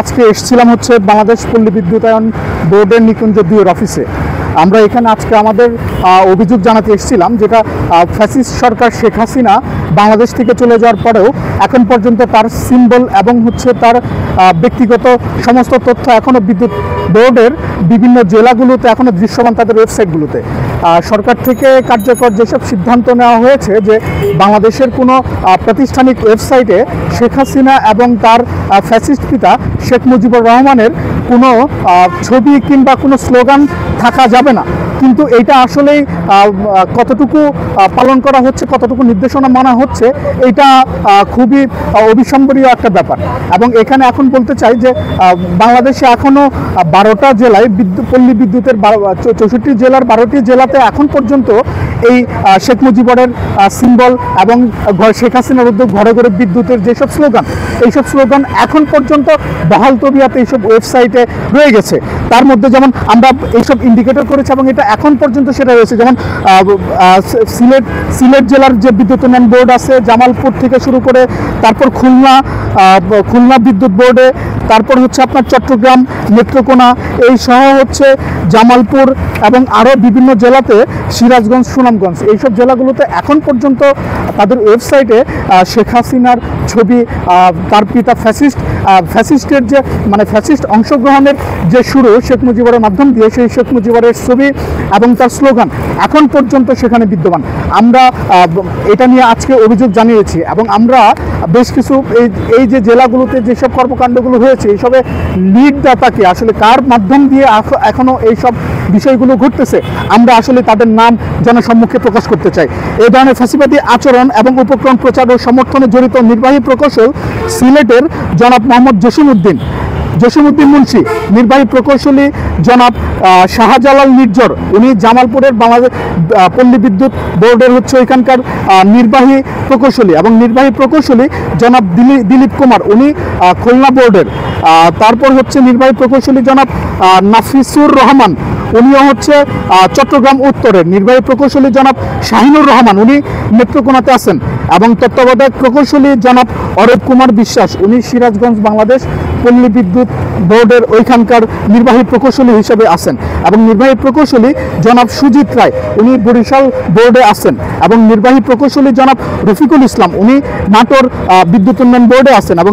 আজকে এসেছিলাম হচ্ছে বাংলাদেশ পল্লী বিদ্যুতায়ন বোর্ডের নিকুঞ্জ 2 এর অফিসে। আমরা এখানে আজকে আমাদের অভিযোগ জানাতে এসেছিলাম, যেটা ফ্যাসিস্ট সরকার শেখ হাসিনা বাংলাদেশ থেকে চলে যাওয়ার পরেও এখন পর্যন্ত তার সিম্বল এবং হচ্ছে তার ব্যক্তিগত সমস্ত তথ্য এখনও বিদ্যুৎ বোর্ডের বিভিন্ন জেলাগুলোতে এখনও দৃশ্যমান, তাদের ওয়েবসাইটগুলোতে। সরকার থেকে কার্যকর যেসব সিদ্ধান্ত নেওয়া হয়েছে যে বাংলাদেশের কোনো প্রাতিষ্ঠানিক ওয়েবসাইটে শেখ হাসিনা এবং তার ফ্যাসিস্ট পিতা শেখ মুজিবুর রহমানের কোনো ছবি কিংবা কোনো স্লোগান থাকা যাবে না। কিন্তু এটা আসলেই কতটুকু পালন করা হচ্ছে, কতটুকু নির্দেশনা মানা হচ্ছে, এটা খুবই অবিসম্বরীয় একটা ব্যাপার। এবং এখানে এখন বলতে চাই যে বাংলাদেশে এখনও 12টা জেলায় পল্লী বিদ্যুতের 64 জেলার 12টি জেলাতে এখন পর্যন্ত এই শেখ মুজিবুরের সিম্বল এবং শেখ হাসিনার উদ্যোগ ঘরে ঘরে বিদ্যুতের যেসব স্লোগান, এইসব স্লোগান এখন পর্যন্ত বহাল তবিয়াতে এইসব ওয়েবসাইটে রয়ে গেছে। তার মধ্যে যেমন আমরা এইসব ইন্ডিকেটর করেছি এবং এটা এখন পর্যন্ত সেটা রয়েছে। যেমন সিলেট জেলার যে বিদ্যুৎ উন্নয়ন বোর্ড আছে, জামালপুর থেকে শুরু করে তারপর খুলনা বিদ্যুৎ বোর্ডে, তারপর হচ্ছে আপনার চট্টগ্রাম, নেত্রকোনা, এই সহ হচ্ছে জামালপুর এবং আরও বিভিন্ন জেলাতে, সিরাজগঞ্জ, সুনামগঞ্জ, এইসব জেলাগুলোতে এখন পর্যন্ত তাদের ওয়েবসাইটে শেখ হাসিনার ছবি, তার পিতা ফ্যাসিস্টের যে ফ্যাসিস্ট অংশগ্রহণের যে শুরু শেখ মুজিবুরের মাধ্যম দিয়ে, সেই শেখ মুজিবুরের ছবি এবং তার স্লোগান এখন পর্যন্ত সেখানে বিদ্যমান। আমরা এটা নিয়ে আজকে অভিযোগ জানিয়েছি এবং আমরা বেশ কিছু এই যে জেলাগুলোতে যেসব কর্মকাণ্ডগুলো হয়েছে, এইসবে লিড দাতাকে আসলে কার মাধ্যম দিয়ে এখনও এইসব বিষয়গুলো ঘটতেছে, আমরা আসলে তাদের নাম জনসম্মুখে প্রকাশ করতে চাই। এই ধরনের ফ্যাসিবাদী আচরণ এবং উপক্রম প্রচার ও সমর্থনে জড়িত নির্বাহী প্রকৌশল সিলেটের জনাব মোহাম্মদ জসিমউদ্দিন মুন্সি, নির্বাহী প্রকৌশলী জনাব শাহজালাল নির্ঝর, উনি জামালপুরের বাংলাদেশ পল্লী বিদ্যুৎ বোর্ডের হচ্ছে এখানকার নির্বাহী প্রকৌশলী, এবং নির্বাহী প্রকৌশলী জনাব দিলীপ কুমার, উনি খুলনা বোর্ডের। তারপর হচ্ছে নির্বাহী প্রকৌশলী জনাব নাফিসুর রহমান, উনিও হচ্ছে চট্টগ্রাম উত্তরের। নির্বাহী প্রকৌশলী জনাব শাহিনুর রহমান, উনি নেত্রকোনাতে আছেন। এবং তত্ত্বাবধায়ক প্রকৌশলী জনাব অরূপ কুমার বিশ্বাস, উনি সিরাজগঞ্জ বাংলাদেশ পল্লী বিদ্যুৎ বোর্ডের ওইখানকার নির্বাহী প্রকৌশলী হিসেবে আছেন। এবং নির্বাহী প্রকৌশলী জনাব সুজিত রায়, উনি বরিশাল বোর্ডে আছেন। এবং নির্বাহী প্রকৌশলী জনাব রফিকুল ইসলাম, উনি নাটোর বিদ্যুৎ উন্নয়ন বোর্ডে আছেন। এবং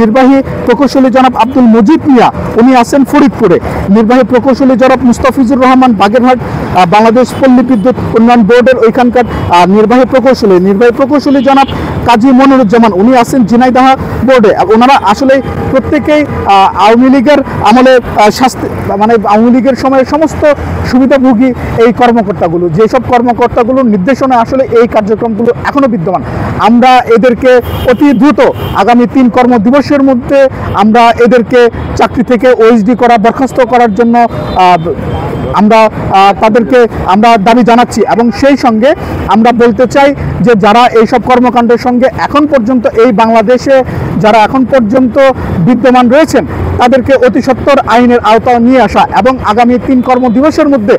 নির্বাহী প্রকৌশলী জনাব আব্দুল মজিদ মিয়া, উনি আছেন ফরিদপুরে। নির্বাহী প্রকৌশলী জনাব মুস্তাফিজুর রহমান বাগেরহাট বাংলাদেশ পল্লী বিদ্যুৎ উন্নয়ন বোর্ডের ওইখানকার নির্বাহী প্রকৌশলী জনাব কাজী মনিরুজ্জামান, উনি আছেন ঝিনাইদহ বোর্ডে। ওনারা আসলে প্রত্যেকেই আওয়ামী লীগের আমলে আওয়ামী লীগের সময়ে সমস্ত সুবিধাভোগী এই কর্মকর্তাগুলো, যেসব কর্মকর্তাগুলোর নির্দেশনা আসলে এই কার্যক্রমগুলো এখনও বিদ্যমান। আমরা এদেরকে অতি দ্রুত আগামী 3 কর্মদিবসের মধ্যে আমরা এদেরকে চাকরি থেকে ওএসডি বরখাস্ত করার জন্য তাদেরকে আমরা দাবি জানাচ্ছি। এবং সেই সঙ্গে আমরা বলতে চাই যে যারা এইসব কর্মকাণ্ডের সঙ্গে এখন পর্যন্ত এই বাংলাদেশে যারা এখন পর্যন্ত বিদ্যমান রয়েছেন, তাদেরকে অতি সত্বর আইনের আওতায় নিয়ে আসা, এবং আগামী 3 কর্মদিবসের মধ্যে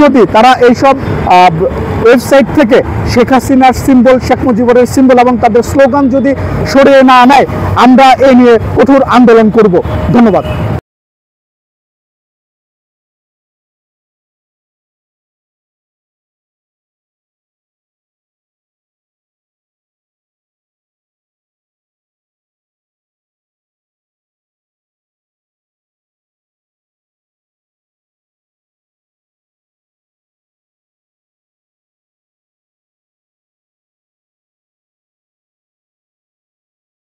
যদি তারা এইসব ওয়েবসাইট থেকে শেখ হাসিনার সিম্বল, শেখ মুজিবুরের সিম্বল এবং তাদের স্লোগান যদি সরিয়ে না নেয়, আমরা এই নিয়ে কঠোর আন্দোলন করব। ধন্যবাদ।